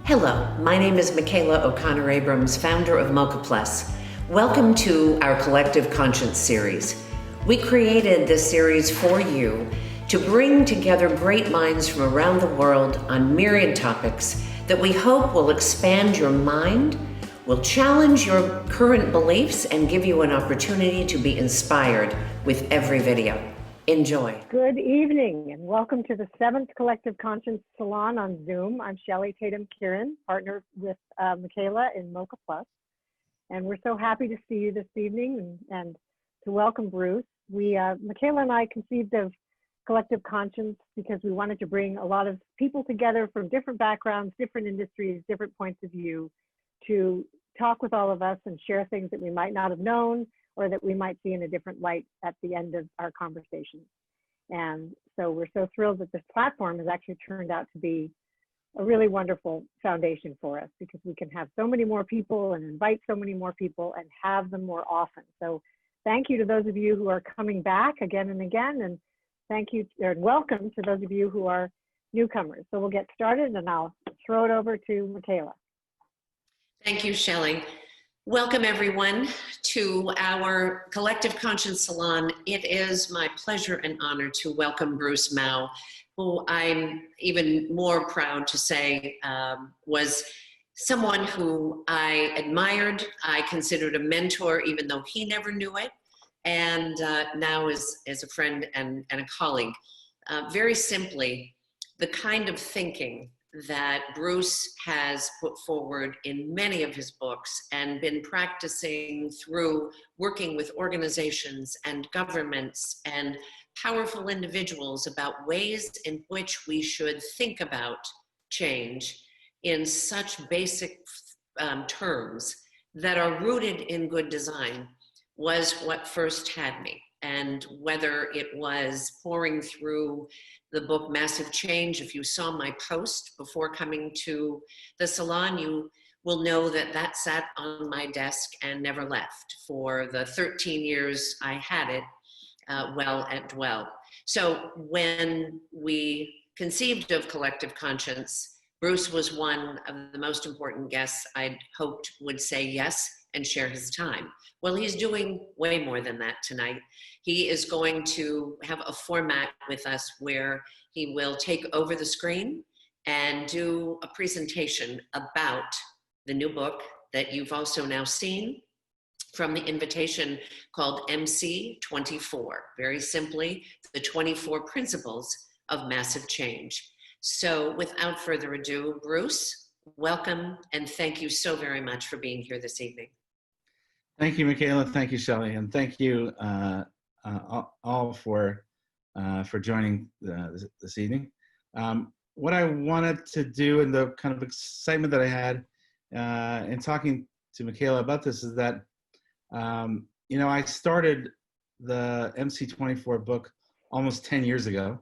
Hello, my name is Michaela O'Connor Abrams, founder of MOCA Plus. Welcome to our Collective Conscience series. We created this series for you to bring together great minds from around the world on myriad topics that we hope will expand your mind, will challenge your current beliefs, and give you an opportunity to be inspired with every video. Enjoy. Good evening and welcome to the 7th Collective Conscience Salon on Zoom. I'm Shelley Tatum-Kieran, partner with Michaela in MOCA Plus. And we're so happy to see you this evening and to welcome Bruce. Michaela and I conceived of Collective Conscience because we wanted to bring a lot of people together from different backgrounds, different industries, different points of view to talk with all of us and share things that we might not have known or that we might see in a different light at the end of our conversation. And so we're so thrilled that this platform has actually turned out to be a really wonderful foundation for us because we can have so many more people and invite so many more people and have them more often. So thank you to those of you who are coming back again and again, and thank you and welcome to those of you who are newcomers. So we'll get started and I'll throw it over to Michaela. Thank you, Shelley. Welcome everyone to our Collective Conscience Salon. It is my pleasure and honor to welcome Bruce Mau, who I'm even more proud to say was someone who I admired, I considered a mentor, even though he never knew it, and now is a friend and a colleague. Very simply, the kind of thinking that Bruce has put forward in many of his books and been practicing through working with organizations and governments and powerful individuals about ways in which we should think about change in such basic terms that are rooted in good design was what first had me. And whether it was pouring through the book Massive Change, if you saw my post before coming to the salon, you will know that that sat on my desk and never left for the 13 years I had it well and well. So when we conceived of Collective Conscience, Bruce was one of the most important guests I'd hoped would say yes and share his time. Well, he's doing way more than that tonight. He is going to have a format with us where he will take over the screen and do a presentation about the new book that you've also now seen from the invitation called MC 24. Very simply, the 24 principles of massive change. So without further ado, Bruce, welcome and thank you so very much for being here this evening. Thank you, Michaela. Thank you, Shelley, and thank you all for joining this evening. What I wanted to do, and the kind of excitement that I had in talking to Michaela about this, is that I started the MC24 book almost 10 years ago.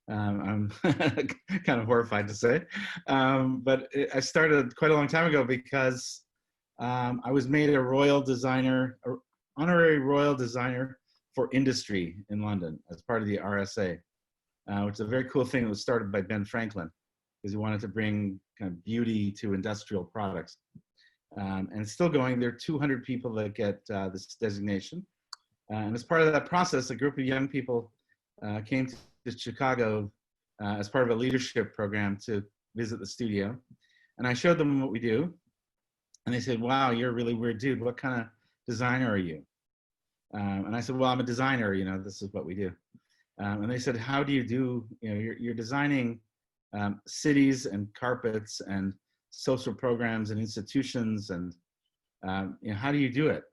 I'm kind of horrified to say, but I started quite a long time ago because I was made a honorary royal designer for industry in London as part of the RSA, which is a very cool thing. It was started by Ben Franklin because he wanted to bring kind of beauty to industrial products. And it's still going. There are 200 people that get this designation. And as part of that process, a group of young people came to Chicago as part of a leadership program to visit the studio. And I showed them what we do. And they said, wow, you're a really weird dude. What kind of designer are you? And I said, well, I'm a designer, this is what we do. And they said, how do you do, you're designing cities and carpets and social programs and institutions, and how do you do it?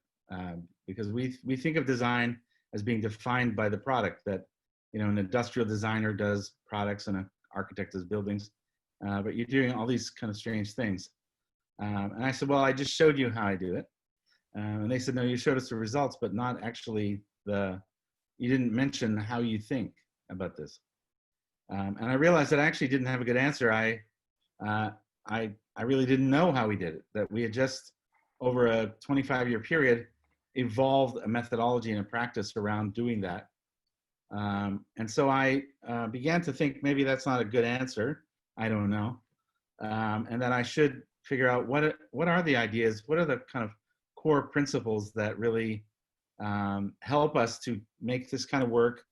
Because we think of design as being defined by the product, that an industrial designer does products and an architect does buildings, but you're doing all these kind of strange things. And I said, well, I just showed you how I do it. And they said, no, you showed us the results, but not actually you didn't mention how you think about this. And I realized that I actually didn't have a good answer. I really didn't know how we did it, that we had just, over a 25-year period, evolved a methodology and a practice around doing that. And so I began to think maybe that's not a good answer. I don't know. and that I should figure out what are the ideas, what are the kind of core principles that really help us to make this kind of work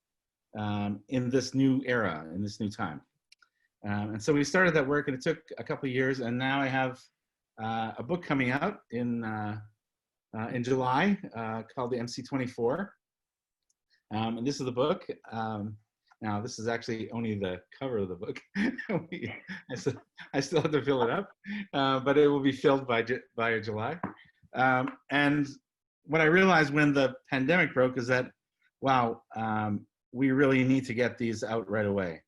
in this new era, in this new time. And so we started that work, and it took a couple of years, and now I have a book coming out in July called the MC24. And this is the book. Now, this is actually only the cover of the book. I still have to fill it up, but it will be filled by July. And what I realized when the pandemic broke is that, wow, we really need to get these out right away.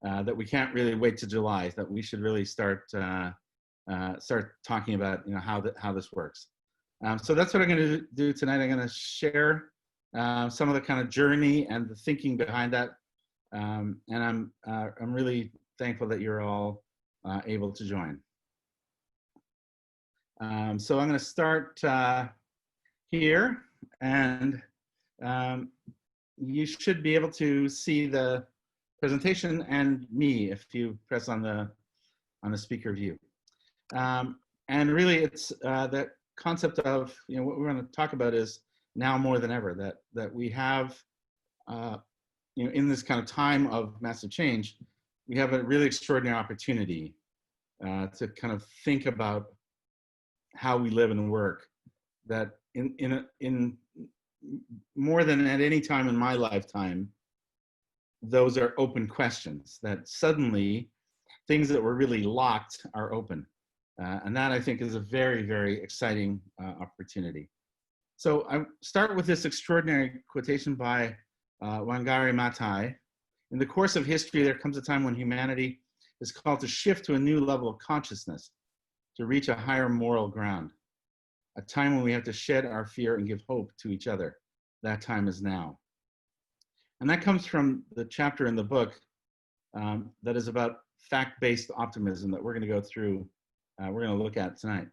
That we can't really wait to July. That we should really start talking about, you know, how this works. So that's what I'm going to do tonight. I'm going to share some of the kind of journey and the thinking behind that. And I'm really thankful that you're all able to join. So I'm going to start here, and you should be able to see the presentation and me if you press on the speaker view. And really, it's that concept of, you know, what we're going to talk about is now more than ever that we have, you know, in this kind of time of massive change, we have a really extraordinary opportunity to kind of think about how we live and work. That in more than at any time in my lifetime, those are open questions. That suddenly things that were really locked are open, and that I think is a very, very exciting opportunity. So I start with this extraordinary quotation by Wangari Maathai. In the course of history, there comes a time when humanity is called to shift to a new level of consciousness, to reach a higher moral ground. A time when we have to shed our fear and give hope to each other. That time is now. And that comes from the chapter in the book that is about fact-based optimism that we're going to go through, we're going to look at tonight.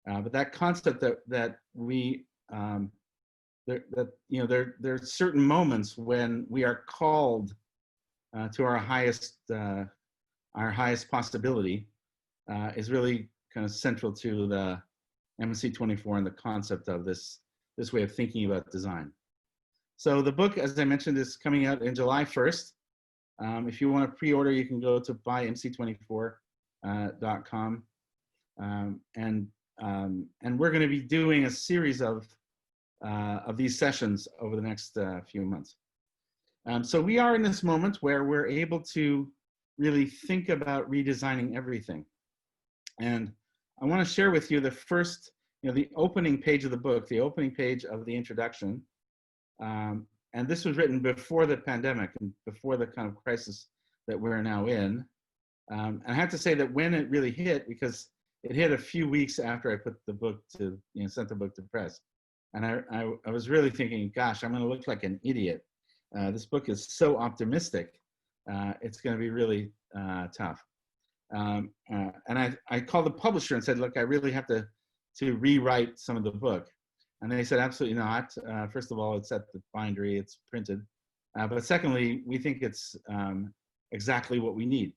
But that concept that we, you know, there are certain moments when we are called to our highest possibility is really kind of central to the MC24 and the concept of this way of thinking about design. So the book, as I mentioned, is coming out in July 1st. If you want to pre-order, you can go to buymc24.com. And we're going to be doing a series of these sessions over the next few months. So we are in this moment where we're able to really think about redesigning everything. And I want to share with you the first, you know, the opening page of the book, the opening page of the introduction. And this was written before the pandemic and before the kind of crisis that we're now in. And I have to say that when it really hit, because it hit a few weeks after I put the book to, you know, sent the book to press. And I was really thinking, gosh, I'm going to look like an idiot. This book is so optimistic. It's going to be really tough. And I called the publisher and said, look, I really have to rewrite some of the book. And they said, absolutely not. First of all, it's at the bindery, it's printed. But secondly, we think it's exactly what we need.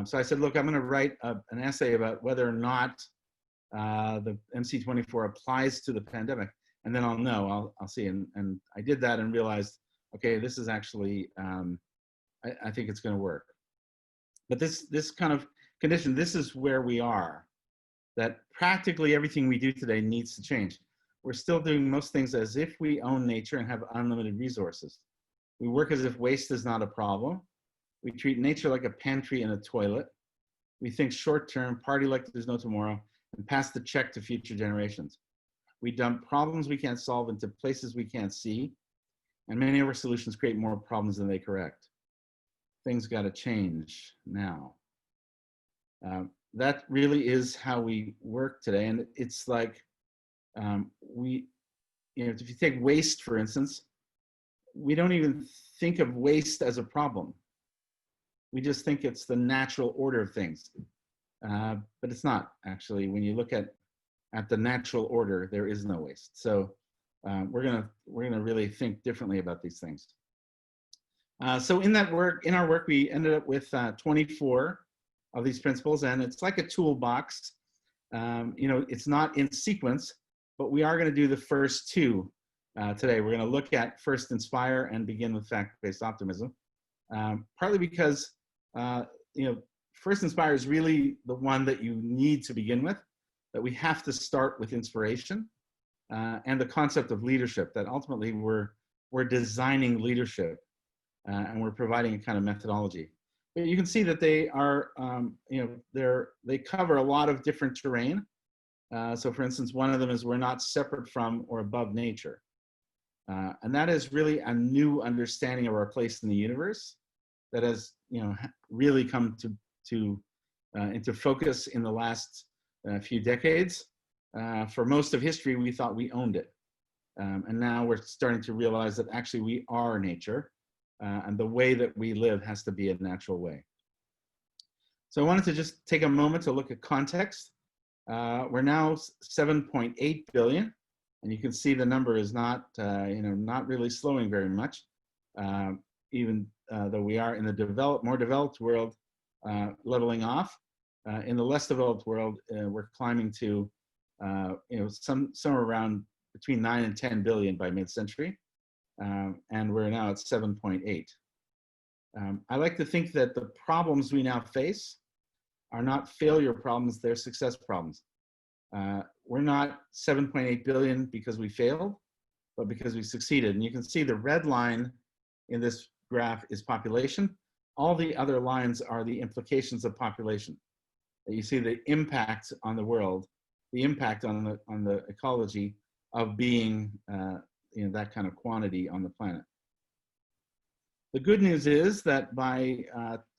So I said, look, I'm going to write an essay about whether or not the MC24 applies to the pandemic. And then I'll know, I'll see. And I did that and realized, okay, this is actually, I think it's going to work. But this kind of condition, this is where we are, that practically everything we do today needs to change. We're still doing most things as if we own nature and have unlimited resources. We work as if waste is not a problem. We treat nature like a pantry and a toilet. We think short-term, party like there's no tomorrow, and pass the check to future generations. We dump problems we can't solve into places we can't see, and many of our solutions create more problems than they correct. Things got to change now. That really is how we work today, and it's like we, you know, if you take waste, for instance, we don't even think of waste as a problem. We just think it's the natural order of things, but it's not actually. When you look at the natural order, there is no waste. So we're gonna really think differently about these things. So in our work, we ended up with 24 of these principles, and it's like a toolbox. You know, it's not in sequence, but we are going to do the first two today. We're going to look at first inspire and begin with fact-based optimism, partly because you know, first inspire is really the one that you need to begin with, that we have to start with inspiration and the concept of leadership, that ultimately we're designing leadership and we're providing a kind of methodology. But you can see that they are, you know, they cover a lot of different terrain. So for instance, one of them is we're not separate from or above nature. And that is really a new understanding of our place in the universe that has, you know, really come into focus in the last few decades. For most of history, we thought we owned it. And now we're starting to realize that actually we are nature, and the way that we live has to be a natural way. So I wanted to just take a moment to look at context. We're now 7.8 billion, and you can see the number is not, you know, not really slowing very much, even though we are in the more developed world leveling off. In the less developed world, we're climbing to, you know, somewhere around between 9 and 10 billion by mid-century, and we're now at 7.8. I like to think that the problems we now face are not failure problems, they're success problems. We're not 7.8 billion because we failed, but because we succeeded. And you can see the red line in this graph is population. All the other lines are the implications of population. You see the impact on the world, the impact on the ecology of being you know, that kind of quantity on the planet. The good news is that by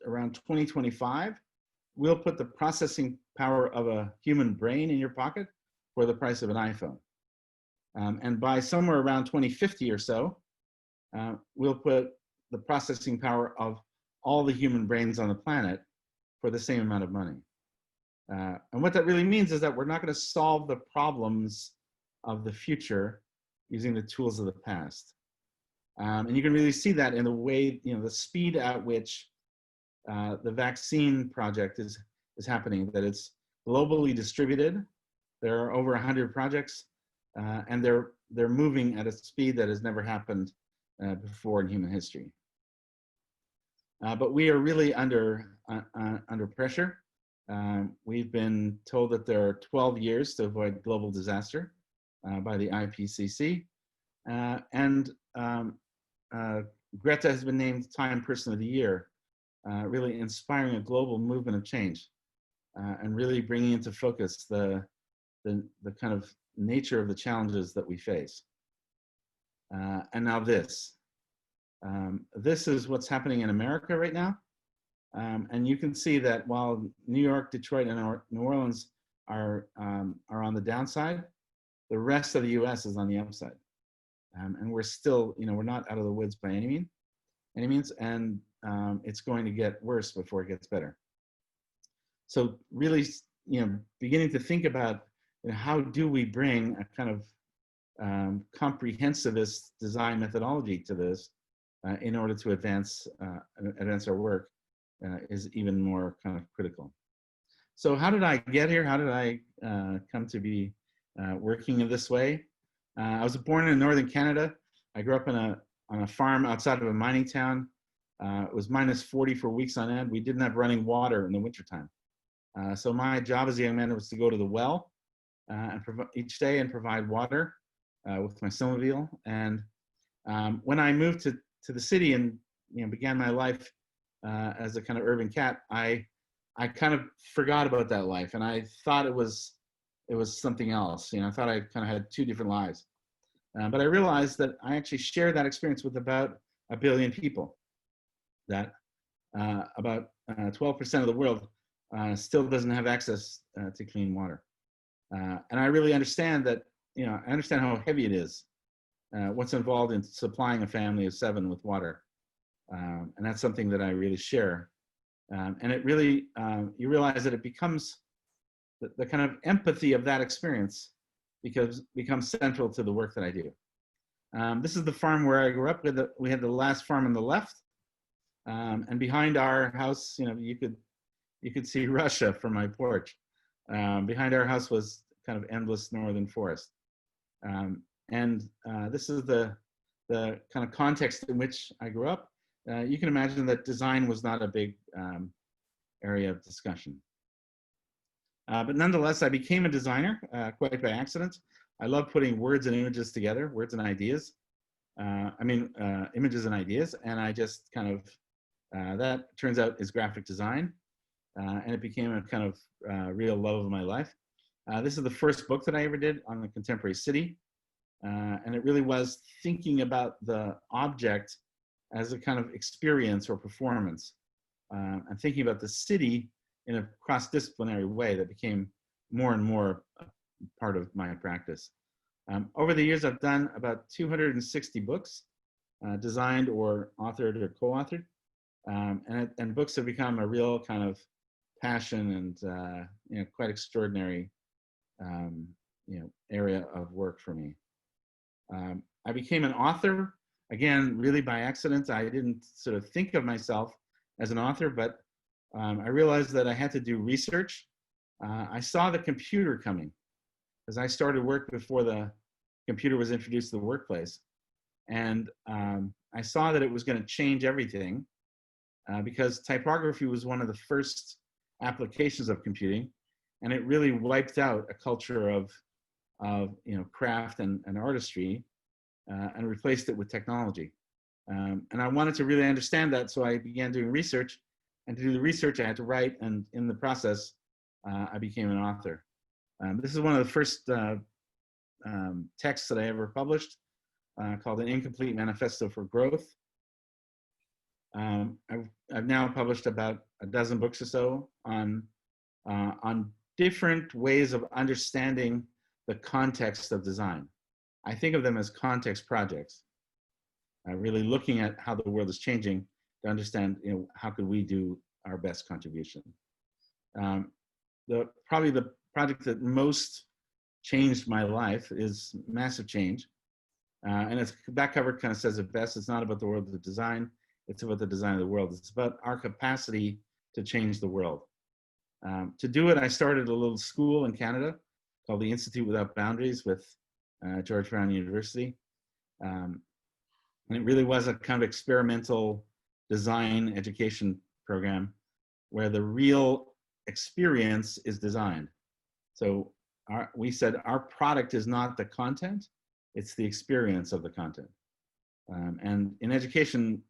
around 2025, we'll put the processing power of a human brain in your pocket for the price of an iPhone. And by somewhere around 2050 or so, we'll put the processing power of all the human brains on the planet for the same amount of money. And what that really means is that we're not going to solve the problems of the future using the tools of the past. And you can really see that in the way, you know, the speed at which the vaccine project is happening, that it's globally distributed. There are over 100 projects, and they're moving at a speed that has never happened before in human history. But we are really under pressure. We've been told that there are 12 years to avoid global disaster by the IPCC. And Greta has been named Time Person of the Year, really inspiring a global movement of change and really bringing into focus the kind of nature of the challenges that we face. And now this. This is what's happening in America right now. And you can see that while New York, Detroit, and New Orleans are on the downside, the rest of the US is on the upside. And we're still, you know, we're not out of the woods by any means, and it's going to get worse before it gets better. So really, you know, beginning to think about, you know, how do we bring a kind of comprehensivist design methodology to this in order to advance our work is even more kind of critical. So how did I get here? How did I come to be working in this way? I was born in northern Canada. I grew up on a farm outside of a mining town. It was minus 40 for weeks on end. We didn't have running water in the wintertime. So my job as a young man was to go to the well and each day and provide water with my snowmobile. And when I moved to the city and, you know, began my life as a kind of urban cat, I kind of forgot about that life, and I thought it was something else. You know, I thought I kind of had two different lives. But I realized that I actually shared that experience with about 1 billion people, that about 12% of the world still doesn't have access to clean water. And I really understand that, you know, I understand how heavy it is, what's involved in supplying a family of 7 with water. And that's something that I really share. And it really, you realize that it becomes, the kind of empathy of that experience becomes central to the work that I do. This is the farm where I grew up. We had the last farm on the left. And behind our house, you know, you could you could see Russia from my porch. Behind our house was kind of endless northern forest. This is the kind of context in which I grew up. You can imagine that design was not a big area of discussion. But nonetheless, I became a designer quite by accident. I love putting words and images together, words and ideas. Images and ideas, and I just kind of, that turns out is graphic design, and it became a kind of real love of my life. This is the first book that I ever did on the contemporary city, and it really was thinking about the object as a kind of experience or performance, and thinking about the city in a cross-disciplinary way that became more and more a part of my practice. Over the years, I've done about 260 books, designed or authored or co-authored, and books have become a real kind of passion and quite extraordinary area of work for me. I became an author, again, really by accident. I didn't sort of think of myself as an author, but I realized that I had to do research. I saw the computer coming, as I started work before the computer was introduced to the workplace. And I saw that it was going to change everything because typography was one of the first applications of computing, and it really wiped out a culture of craft and artistry and replaced it with technology. And I wanted to really understand that, so I began doing research. And to do the research, I had to write, and in the process, I became an author. This is one of the first texts that I ever published, called An Incomplete Manifesto for Growth. I've now published about a dozen books or so on different ways of understanding the context of design. I think of them as context projects, really looking at how the world is changing to understand, how could we do our best contribution. Probably the project that most changed my life is Massive Change. And its back cover kind of says it best. It's not about the world of design. It's about the design of the world. It's about our capacity to change the world. To do it, I started a little school in Canada called the Institute Without Boundaries with George Brown University. And it really was a kind of experimental design education program where the real experience is designed. So we said our product is not the content, it's the experience of the content. And in education,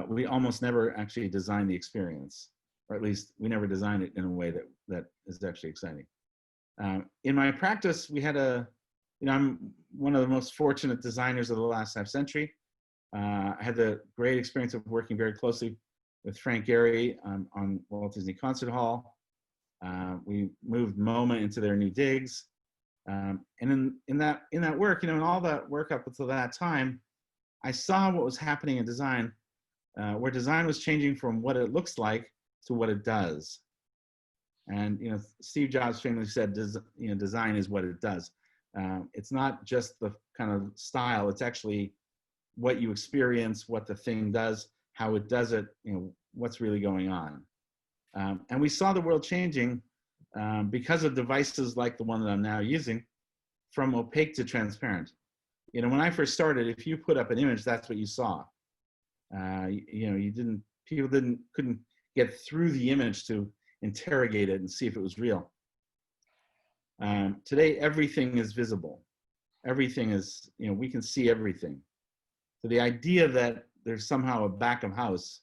we almost never actually design the experience, or at least we never design it in a way that is actually exciting. In my practice, we had I'm one of the most fortunate designers of the last half century. I had the great experience of working very closely with Frank Gehry on Walt Disney Concert Hall. We moved MoMA into their new digs. And in that work, and all that work up until that time, I saw what was happening in design, where design was changing from what it looks like to what it does. And Steve Jobs famously said, design is what it does. It's not just the kind of style; it's actually what you experience, what the thing does, how it does it, what's really going on. And we saw the world changing because of devices like the one that I'm now using, from opaque to transparent. When I first started, if you put up an image, that's what you saw. People couldn't get through the image to interrogate it and see if it was real. Today, everything is visible. Everything is, we can see everything. So the idea that there's somehow a back of house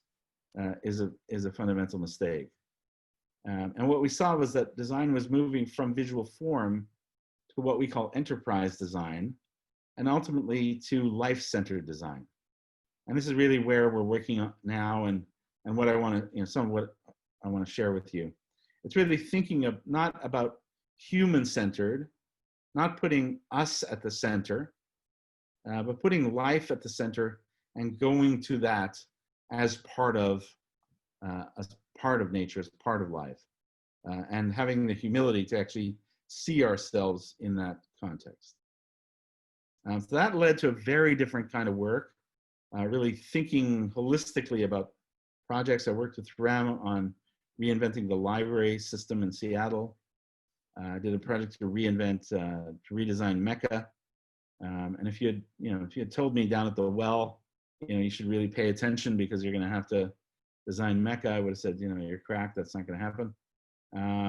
is a fundamental mistake. And what we saw was that design was moving from visual form to what we call enterprise design, and ultimately to life-centered design. And this is really where we're working on now, and what I want to, some of what I want to share with you. It's really thinking of not about human-centered, not putting us at the center, but putting life at the center and going to that as part of nature, as part of life, and having the humility to actually see ourselves in that context. So that led to a very different kind of work, really thinking holistically about projects. I worked with REM on reinventing the library system in Seattle. I did a project to reinvent, to redesign MOCA. And if you had told me down at the well, you should really pay attention because you're going to have to design MOCA, I would have said, you're cracked. That's not going to happen.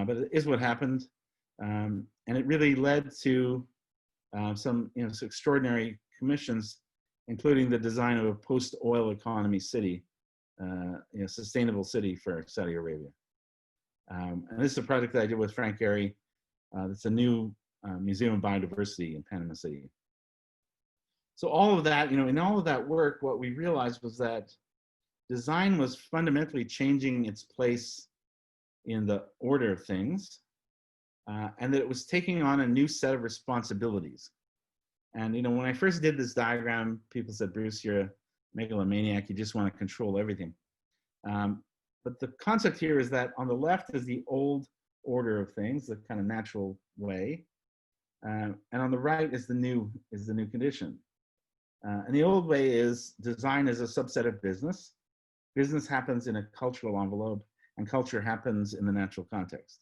But it is what happened. And it really led to some extraordinary commissions, including the design of a post-oil economy city, sustainable city for Saudi Arabia. And this is a project that I did with Frank Gehry. It's a new Museum of Biodiversity in Panama City. So all of that, in all of that work, what we realized was that design was fundamentally changing its place in the order of things, and that it was taking on a new set of responsibilities. And when I first did this diagram, people said, "Bruce, you're a megalomaniac. You just want to control everything." But the concept here is that on the left is the old order of things, the kind of natural way, and on the right is the new condition. And the old way is design is a subset of business. Business happens in a cultural envelope, and culture happens in the natural context.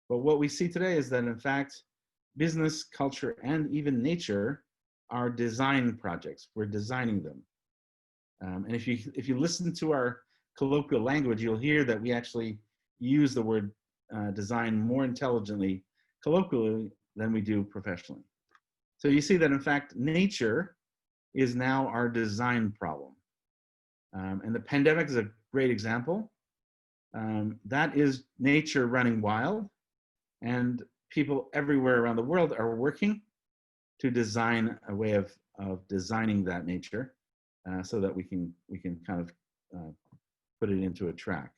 But what we see today is that, in fact, business, culture, and even nature are design projects. We're designing them. And if you listen to our colloquial language, you'll hear that we actually use the word design more intelligently colloquially than we do professionally. So you see that, in fact, nature is now our design problem. And the pandemic is a great example. That is nature running wild, and people everywhere around the world are working to design a way of designing that nature so that we can kind of put it into a track.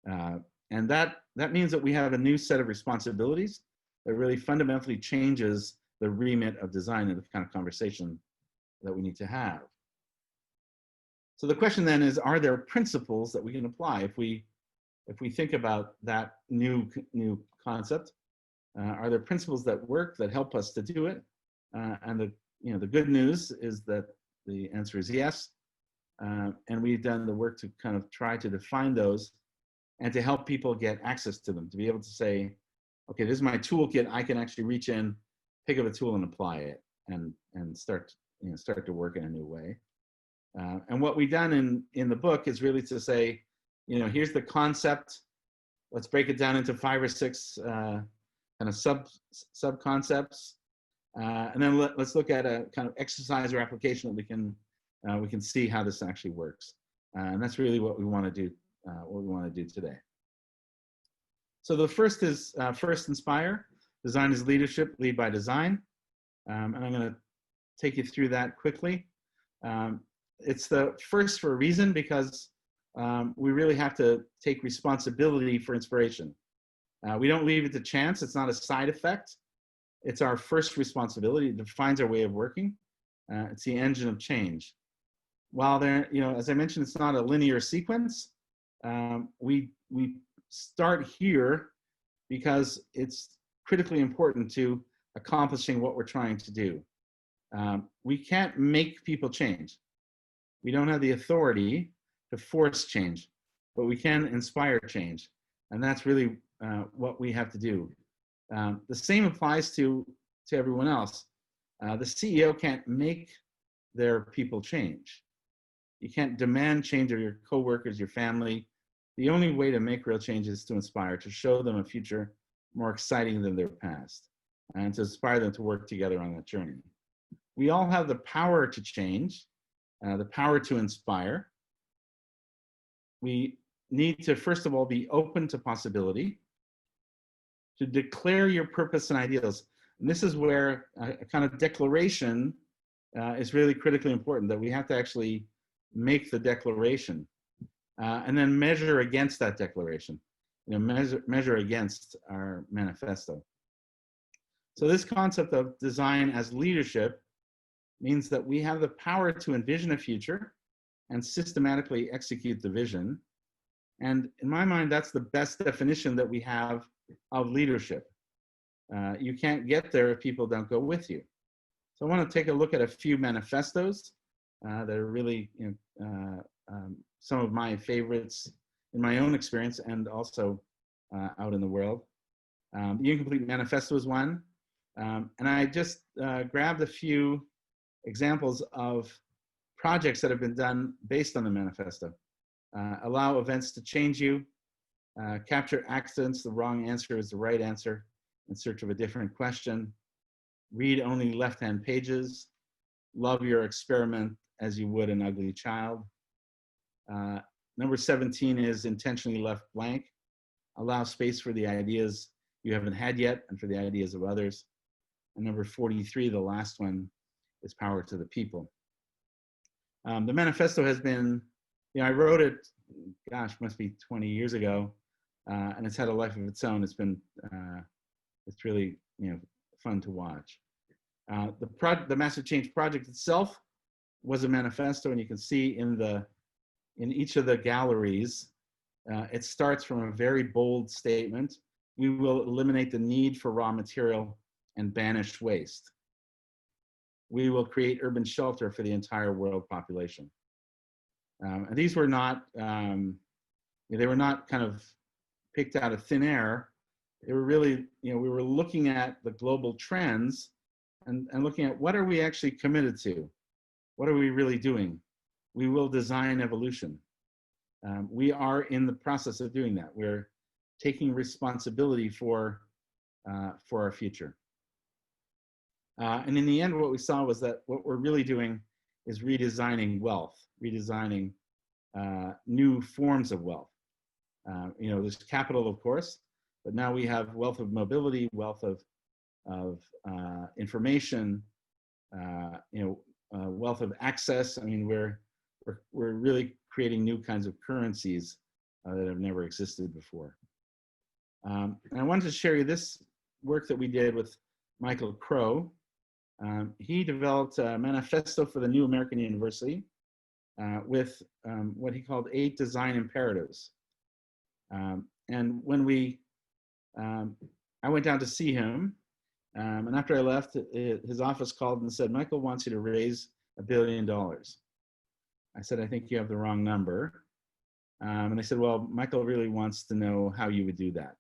And that means that we have a new set of responsibilities that really fundamentally changes the remit of design and the kind of conversation that we need to have. So the question then is, are there principles that we can apply if we think about that new concept? Are there principles that work, that help us to do it? And the good news is that the answer is yes. And we've done the work to kind of try to define those and to help people get access to them, to be able to say, okay, this is my toolkit. I can actually reach in, pick up a tool and apply it and start to work in a new way. And what we've done in the book is really to say, here's the concept. Let's break it down into 5 or 6 kind of sub concepts, and then let's look at a kind of exercise or application that we can see how this actually works. And that's really what we want to do. What we want to do today. So the first is first inspire. Design is leadership. Lead by design. And I'm going to take you through that quickly. It's the first for a reason, because we really have to take responsibility for inspiration. We don't leave it to chance. It's not a side effect. It's our first responsibility. It defines our way of working. It's the engine of change. While there, as I mentioned, it's not a linear sequence. We start here because it's critically important to accomplishing what we're trying to do. We can't make people change. We don't have the authority to force change, but we can inspire change. And that's really what we have to do. The same applies to everyone else. The CEO can't make their people change. You can't demand change of your coworkers, your family. The only way to make real change is to inspire, to show them a future more exciting than their past, and to inspire them to work together on that journey. We all have the power to change, the power to inspire. We need to, first of all, be open to possibility, to declare your purpose and ideals. And this is where a kind of declaration is really critically important, that we have to actually make the declaration and then measure against that declaration, measure against our manifesto. So this concept of design as leadership means that we have the power to envision a future and systematically execute the vision. And in my mind, that's the best definition that we have of leadership. You can't get there if people don't go with you. So I want to take a look at a few manifestos that are really some of my favorites in my own experience and also out in the world. The Incomplete Manifesto is one. And I just grabbed a few examples of projects that have been done based on the manifesto. Allow events to change you, capture accidents, the wrong answer is the right answer, in search of a different question, read only left-hand pages, love your experiment as you would an ugly child. Number 17 is intentionally left blank. Allow space for the ideas you haven't had yet and for the ideas of others. And number 43, the last one, is power to the people. The manifesto has been, I wrote it, gosh, must be 20 years ago, and it's had a life of its own. It's been, it's really, fun to watch. The Massive Change Project itself was a manifesto, and you can see in each of the galleries, it starts from a very bold statement. We will eliminate the need for raw material and banish waste. We will create urban shelter for the entire world population. And these were not, they were not kind of picked out of thin air. They were really, we were looking at the global trends and looking at what are we actually committed to? What are we really doing? We will design evolution. We are in the process of doing that. We're taking responsibility for our future. And in the end, what we saw was that what we're really doing is redesigning wealth, redesigning new forms of wealth. There's capital, of course, but now we have wealth of mobility, wealth of information, wealth of access. I mean, we're really creating new kinds of currencies that have never existed before. And I wanted to share you this work that we did with Michael Crow. He developed a manifesto for the new American University with what he called 8 design imperatives. And when I went down to see him, and after I left, his office called and said, Michael wants you to raise $1 billion. I said, I think you have the wrong number. And they said, well, Michael really wants to know how you would do that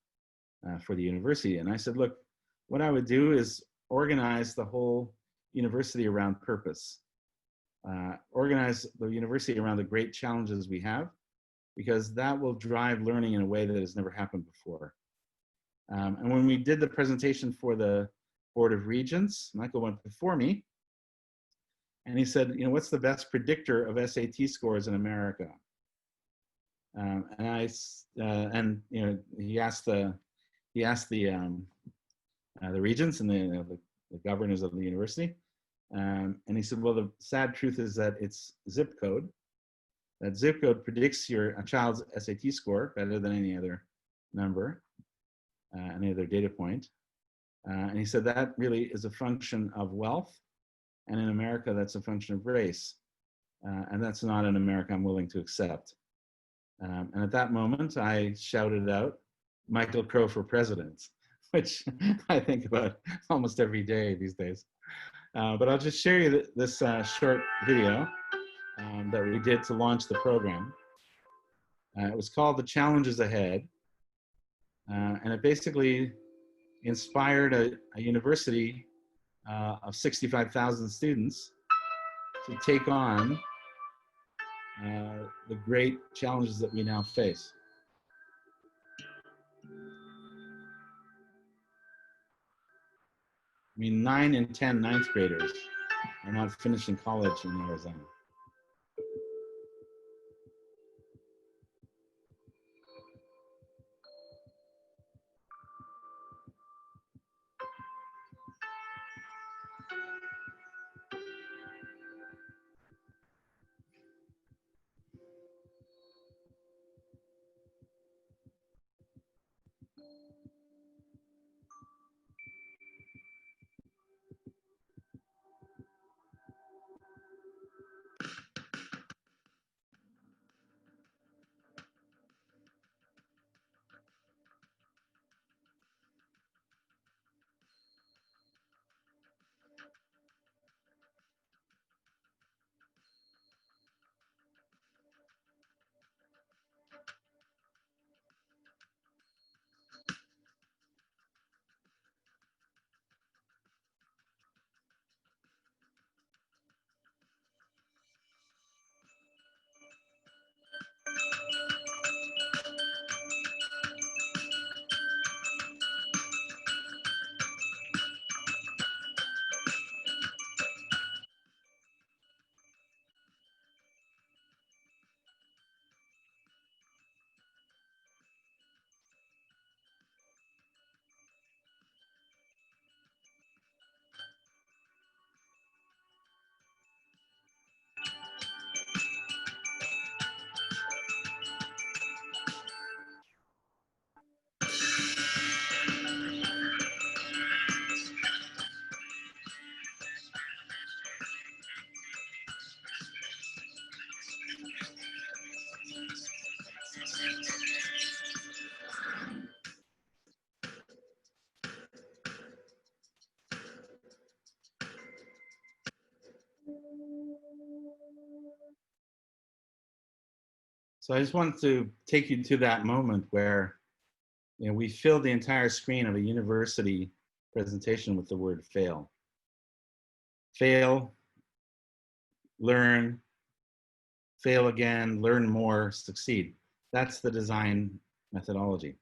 for the university. And I said, look, what I would do is organize the whole university around purpose. Organize the university around the great challenges we have, because that will drive learning in a way that has never happened before. And when we did the presentation for the Board of Regents, Michael went before me, and he said, what's the best predictor of SAT scores in America? He asked the regents and the governors of the university, and he said, well, the sad truth is that it's zip code. That zip code predicts a child's SAT score better than any other number, any other data point. And he said that really is a function of wealth, and in America, that's a function of race. And that's not an America I'm willing to accept. And at that moment, I shouted out, Michael Crow for president, which I think about almost every day these days. But I'll just share you this short video that we did to launch the program. It was called The Challenges Ahead. And it basically inspired a university of 65,000 students to take on the great challenges that we now face. I mean, 9 and 10 ninth graders are not finishing college in Arizona. So I just wanted to take you to that moment where, we filled the entire screen of a university presentation with the word fail. Fail, learn, fail again, learn more, succeed. That's the design methodology.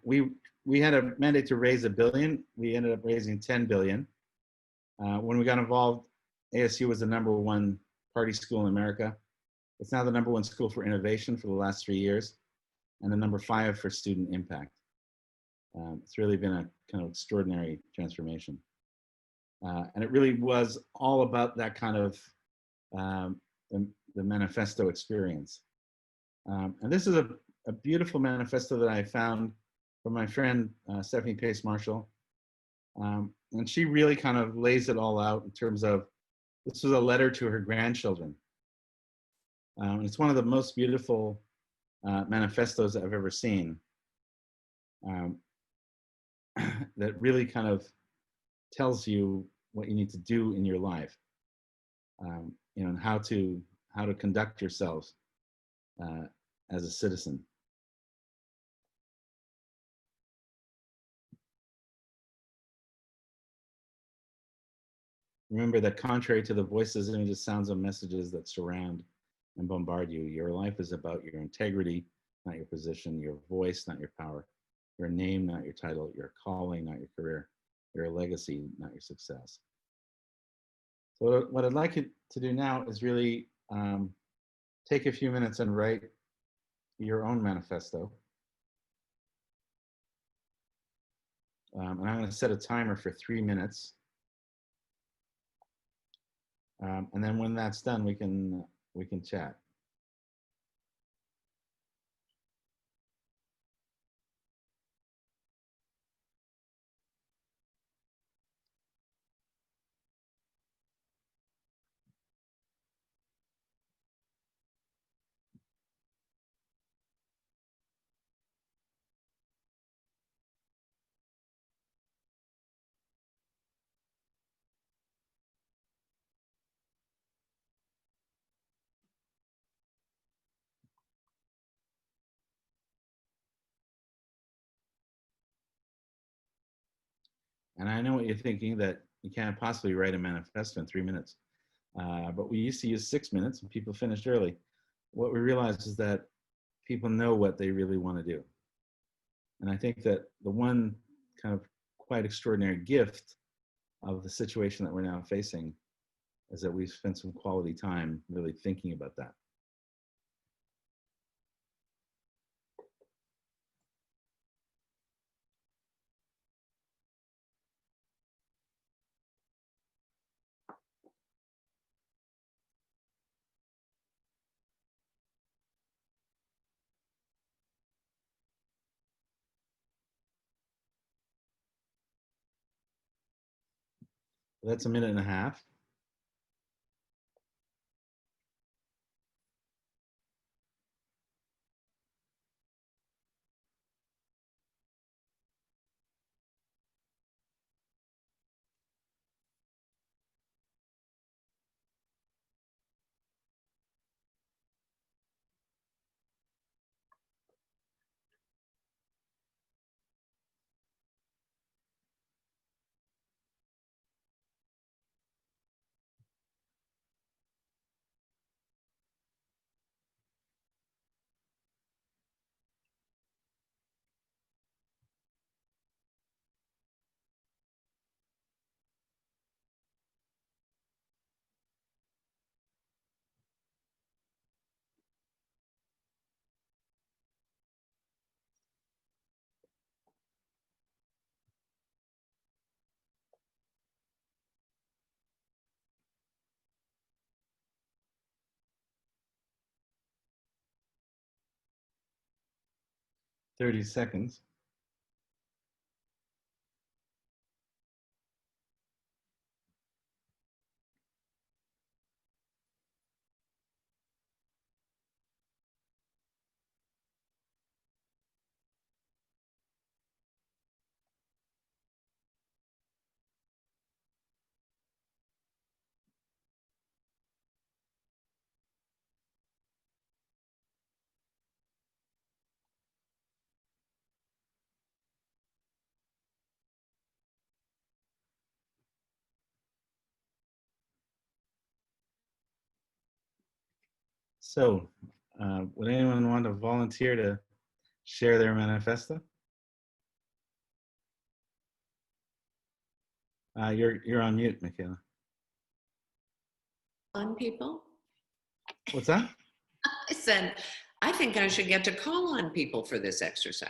We had a mandate to raise $1 billion. We ended up raising 10 billion. When we got involved, ASU was the #1 party school in America. It's now the #1 school for innovation for the last 3 years, and the #5 for student impact. It's really been a kind of extraordinary transformation. And it really was all about that kind of the manifesto experience. And this is a beautiful manifesto that I found from my friend Stephanie Pace Marshall. And she really kind of lays it all out in terms of, this was a letter to her grandchildren. It's one of the most beautiful manifestos I've ever seen, that really kind of tells you what you need to do in your life, and how to conduct yourselves as a citizen. Remember that contrary to the voices, images, sounds, and messages that surround and bombard you, your life is about your integrity, not your position, your voice, not your power, your name, not your title, your calling, not your career, your legacy, not your success. So what I'd like you to do now is really take a few minutes and write your own manifesto. And I'm going to set a timer for 3 minutes. And then when that's done, we can chat. And I know what you're thinking, that you can't possibly write a manifesto in 3 minutes. But we used to use 6 minutes and people finished early. What we realized is that people know what they really want to do. And I think that the one kind of quite extraordinary gift of the situation that we're now facing is that we've spent some quality time really thinking about that. That's 1.5 minutes. 30 seconds. So, would anyone want to volunteer to share their manifesto? You're on mute, Michaela. On people? What's that? I said, I think I should get to call on people for this exercise.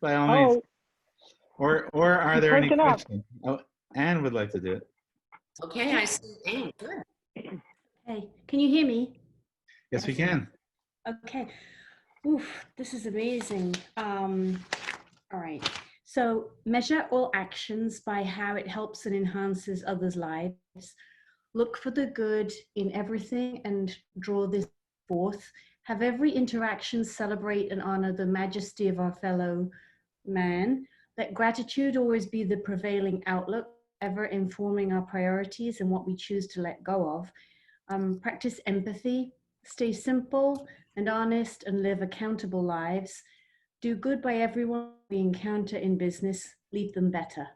By all means. Oh, Or are you're there any perking up. questions? Oh, Anne would like to do it. Okay, I see. Anne, good. Hey, can you hear me? Yes, we can. Okay. Oof, this is amazing. All right. So measure all actions by how it helps and enhances others' lives. Look for the good in everything and draw this forth. Have every interaction celebrate and honor the majesty of our fellow man. Let gratitude always be the prevailing outlook, ever informing our priorities and what we choose to let go of. Practice empathy, stay simple and honest, and live accountable lives. Do good by everyone we encounter in business, leave them better.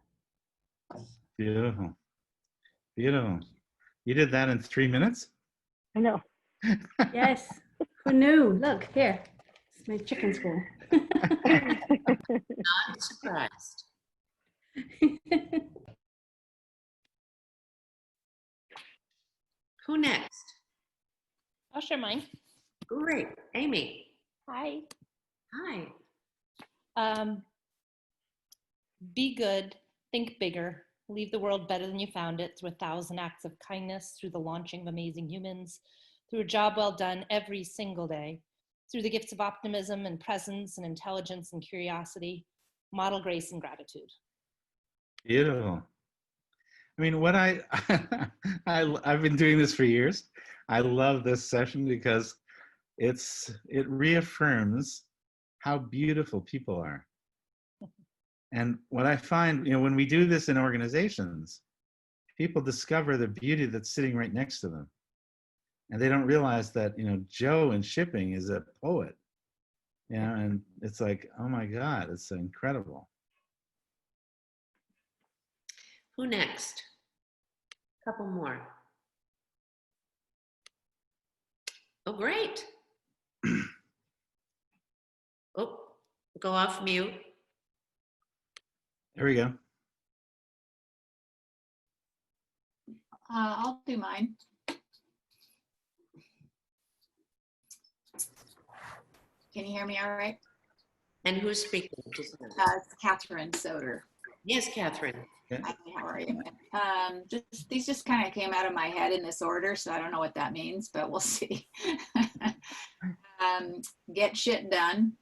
Beautiful. Beautiful. You did that in 3 minutes? I know. Yes, who knew? Look, here, it's my chicken school. Not surprised. Who next? I'll share mine. Great. Amy. Hi. Hi. Be good, think bigger, leave the world better than you found it through 1,000 acts of kindness, through the launching of amazing humans, through a job well done every single day, through the gifts of optimism and presence and intelligence and curiosity, model grace and gratitude. Beautiful. I mean, what I've been doing this for years. I love this session because it reaffirms how beautiful people are. And what I find, when we do this in organizations, people discover the beauty that's sitting right next to them. And they don't realize that, Joe in shipping is a poet. And it's like, oh my God, it's incredible. Who next? Couple more. Oh, great. Oh, go off mute. There we go. I'll do mine. Can you hear me all right? And who's speaking? Just a minute. It's Catherine Soder. Yes, Catherine. Hi, how are you? These just kind of came out of my head in this order, so I don't know what that means, but we'll see. Get shit done.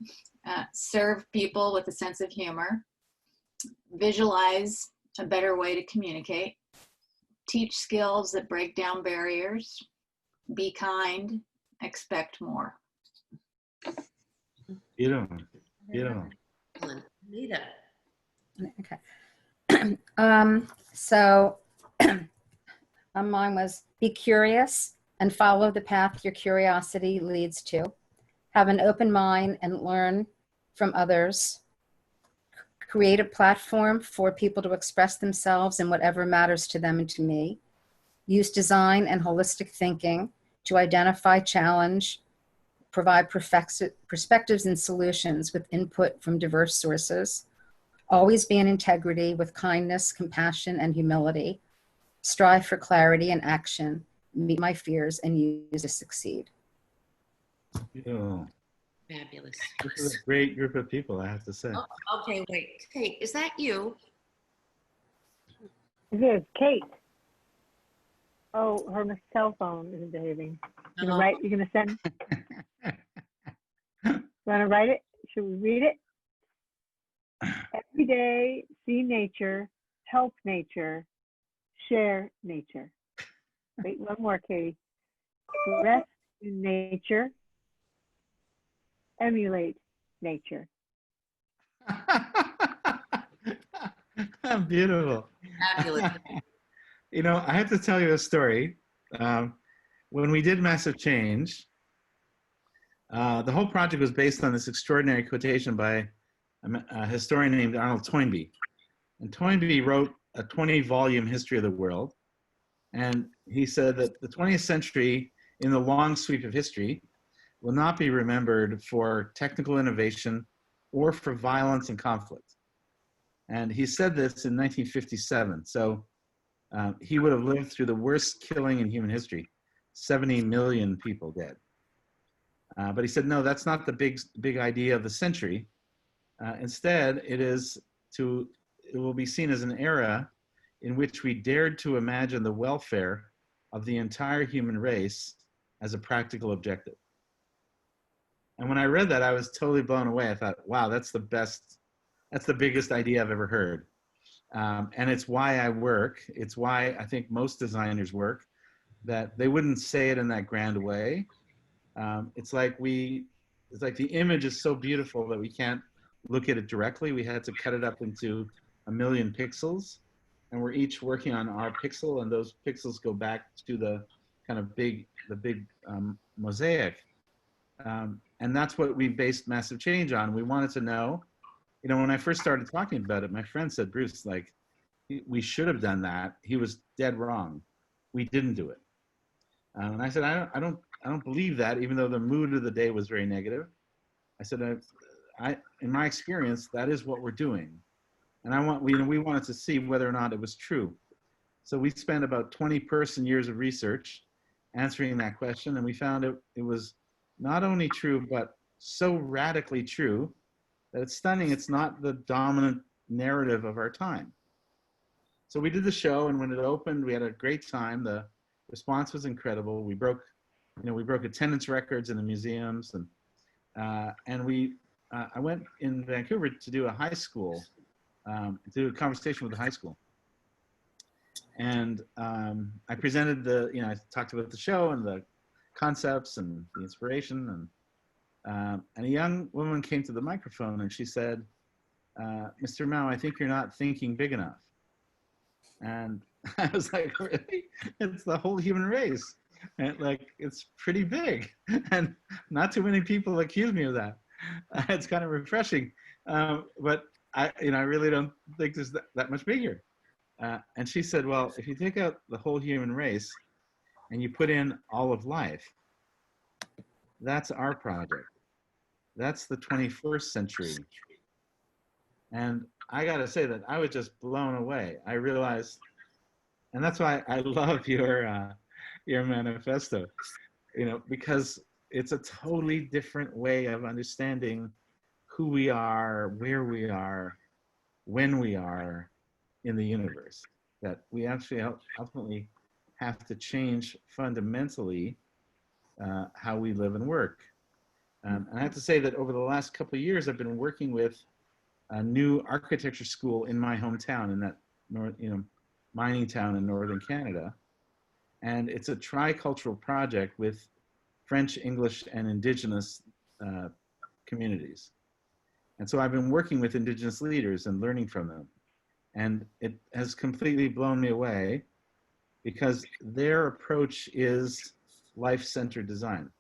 Serve people with a sense of humor. Visualize a better way to communicate. Teach skills that break down barriers. Be kind. Expect more. Beautiful. Beautiful. Excellent. Anita. Okay. So mine was be curious and follow the path your curiosity leads to. Have an open mind and learn from others. Create a platform for people to express themselves in whatever matters to them and to me. Use design and holistic thinking to identify, challenge, provide perspectives and solutions with input from diverse sources. Always be in integrity with kindness, compassion, and humility. Strive for clarity and action. Meet my fears and use to succeed. Beautiful. Fabulous. This is a great group of people, I have to say. Oh, okay, wait. Kate, is that you? It is Kate. Oh, her cell phone isn't behaving. You're gonna write. You're gonna send. You want to write it? Should we read it? Every day, see nature, help nature, share nature. Wait, one more, Katie. Rest in nature, emulate nature. Beautiful. Fabulous. I have to tell you a story. When we did Massive Change, the whole project was based on this extraordinary quotation by a historian named Arnold Toynbee. And Toynbee wrote a 20-volume history of the world. And he said that the 20th century in the long sweep of history, will not be remembered for technical innovation or for violence and conflict. And he said this in 1957. So he would have lived through the worst killing in human history, 70 million people dead. But he said, no, that's not the big idea of the century. Instead, it will be seen as an era in which we dared to imagine the welfare of the entire human race as a practical objective. And when I read that, I was totally blown away. I thought, wow, that's the biggest idea I've ever heard. And it's why I work. It's why I think most designers work, that they wouldn't say it in that grand way. It's like the image is so beautiful that we can't look at it directly. We had to cut it up into 1 million pixels, and we're each working on our pixel, and those pixels go back to the kind of big mosaic. And that's what we based Massive Change on. We wanted to know, when I first started talking about it, my friend said, Bruce, like, we should have done that. He was dead wrong. We didn't do it. And I said, I don't believe that, even though the mood of the day was very negative. I said, in my experience, that is what we're doing. And we wanted to see whether or not it was true. So we spent about 20 years of research answering that question, and we found it was not only true, but so radically true that it's stunning. It's not the dominant narrative of our time. So we did the show, and when it opened, we had a great time. The response was incredible. We broke attendance records in the museums, and I went in Vancouver to do a high school, to do a conversation with the high school. And I presented I talked about the show and the concepts and the inspiration, and a young woman came to the microphone and she said, Mr. Mao, I think you're not thinking big enough. And I was like, really? It's the whole human race. And it's pretty big. And not too many people accuse me of that. It's kind of refreshing. But I really don't think there's that much bigger. And she said, well, if you take out the whole human race and you put in all of life, that's our project. That's the 21st century. And I got to say that I was just blown away. I realized, and that's why I love your manifesto, because it's a totally different way of understanding who we are, where we are, when we are in the universe, that we actually ultimately have to change fundamentally how we live and work. And I have to say that over the last couple of years, I've been working with a new architecture school in my hometown, in that mining town in northern Canada. And it's a tricultural project with French, English, and Indigenous communities. And so I've been working with Indigenous leaders and learning from them. And it has completely blown me away because their approach is life-centered design.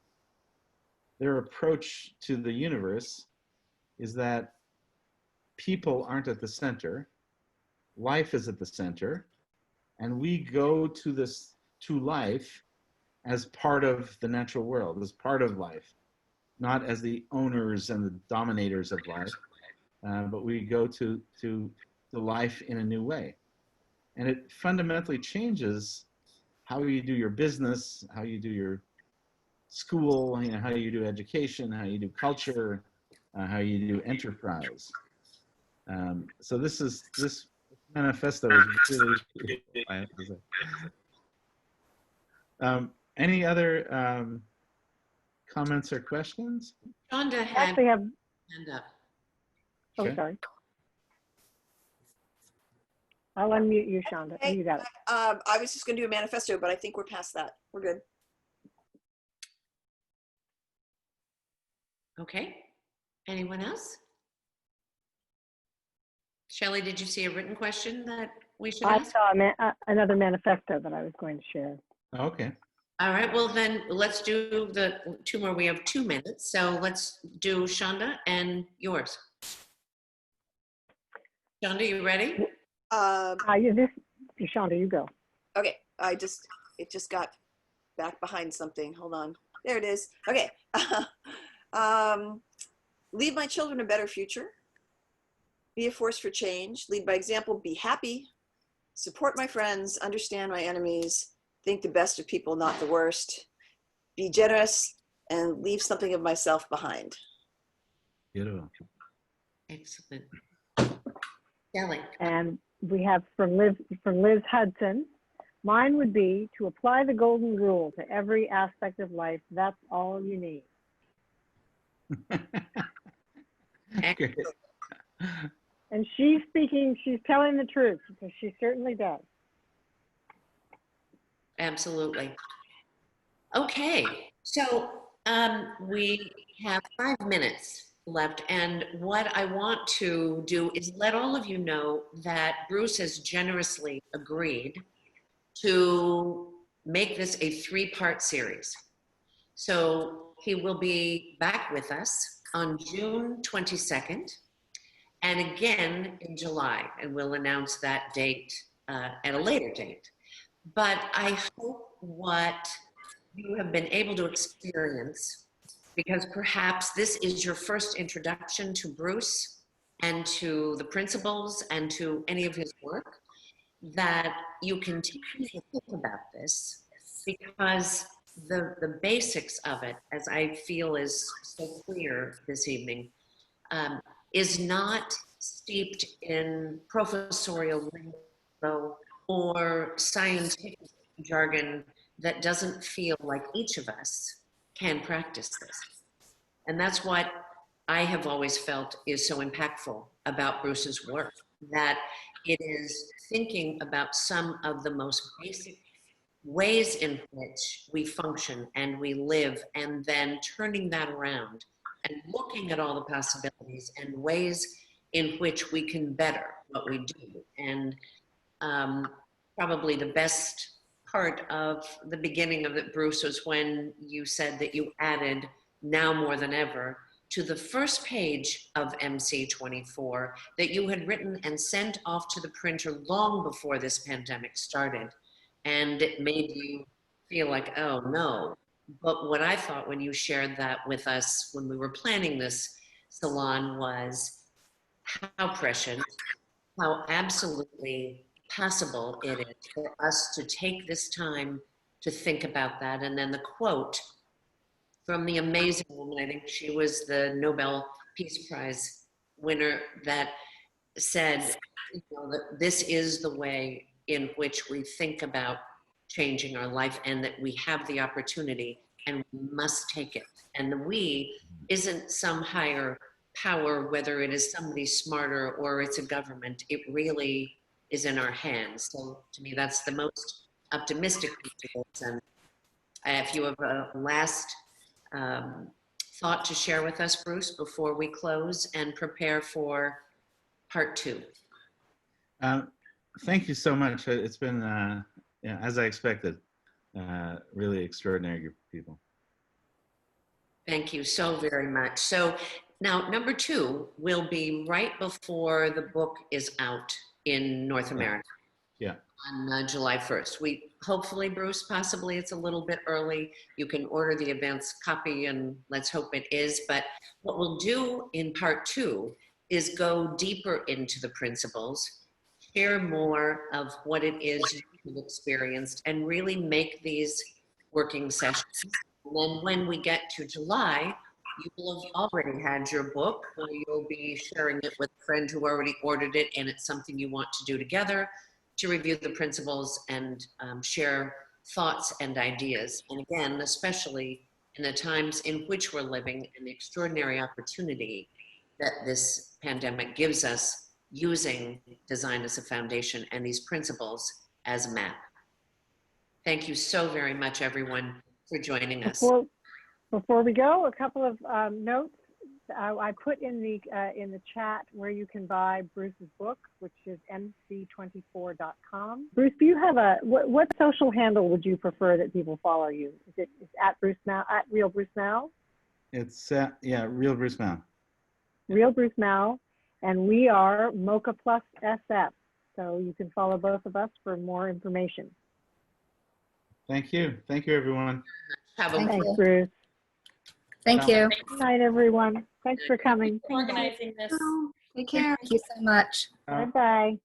Their approach to the universe is that people aren't at the center, life is at the center, and we go to life as part of the natural world, as part of life, not as the owners and the dominators of life, but we go to life in a new way. And it fundamentally changes how you do your business, how you do your school, how you do education, how you do culture, how you do enterprise. So this manifesto is really, I have to say. Any other comments or questions? Shonda I had actually have, hand up. oh, Okay. sorry. I'll unmute you, Shonda. Okay. You got it. I was just going to do a manifesto, but I think we're past that. We're good. Okay. Anyone else? Shelley, did you see a written question that we should I ask? saw another manifesto that I was going to share. Okay. All right, well then let's do the two more. We have 2 minutes. So let's do Shonda and yours. Shonda, you ready? Um, Shonda, you go. okay. It just got back behind something. Hold on. There it is. Okay. Leave my children a better future. Be a force for change. Lead by example. Be happy. Support my friends. Understand my enemies. Think the best of people, not the worst. Be generous and leave something of myself behind. Beautiful. Excellent. Shelley. And we have from Liz Hudson. Mine would be to apply the golden rule to every aspect of life. That's all you need. Great. And she's speaking, she's telling the truth, because she certainly does. Absolutely. Okay, so we have 5 minutes left, and what I want to do is let all of you know that Bruce has generously agreed to make this a 3-part series. So he will be back with us on June 22nd and again in July, and we'll announce that date at a later date. But I hope what you have been able to experience, because perhaps this is your first introduction to Bruce and to the principles and to any of his work, that you continue to think about this, because the basics of it, as I feel is so clear this evening, is not steeped in professorial lingo or scientific jargon that doesn't feel like each of us can practice this. And that's what I have always felt is so impactful about Bruce's work, that it is thinking about some of the most basic ways in which we function and we live, and then turning that around and looking at all the possibilities and ways in which we can better what we do. And probably the best part of the beginning of it, Bruce, was when you said that you added now more than ever to the first page of MC24 that you had written and sent off to the printer long before this pandemic started. And it made you feel like, oh no. But what I thought when you shared that with us when we were planning this salon was how prescient, how absolutely possible it is for us to take this time to think about that. And then the quote from the amazing woman, I think she was the Nobel Peace Prize winner, that said, you know, that this is the way in which we think about changing our life, and that we have the opportunity and we must take it. And the we isn't some higher power, whether it is somebody smarter or it's a government. It really is in our hands. So to me, that's the most optimistic piece of this. And if you have a last thought to share with us, Bruce, before we close and prepare for part 2. Thank you so much. It's been, yeah, as I expected, really extraordinary group of people. Thank you so very much. So now number 2 will be right before the book is out in North America. Yeah. On July 1st. We hopefully, Bruce, possibly it's a little bit early. You can order the advance copy, and let's hope it is. But what we'll do in part 2 is go deeper into the principles, share more of what it is you've experienced, and really make these working sessions. And then when we get to July, you will have already had your book, or you'll be sharing it with a friend who already ordered it, and it's something you want to do together to review the principles and share thoughts and ideas. And again, especially in the times in which we're living and the extraordinary opportunity that this pandemic gives us, using design as a foundation and these principles as a map. Thank you so very much, everyone, for joining us. Before we go, a couple of notes. I put in the chat where you can buy Bruce's book, which is mc24.com. Bruce, do you have what social handle would you prefer that people follow you? Is it at Bruce Mao, at Real Bruce Mao? It's yeah, Real Bruce Mao. Real Bruce Mao, and we are MOCA Plus SF. So you can follow both of us for more information. Thank you. Thank you, everyone. Have a Thank Thanks, you. Bruce. Thank you. Good night, everyone. Thanks for coming. Organizing this. Take care. Thank you so much. Uh, Bye-bye.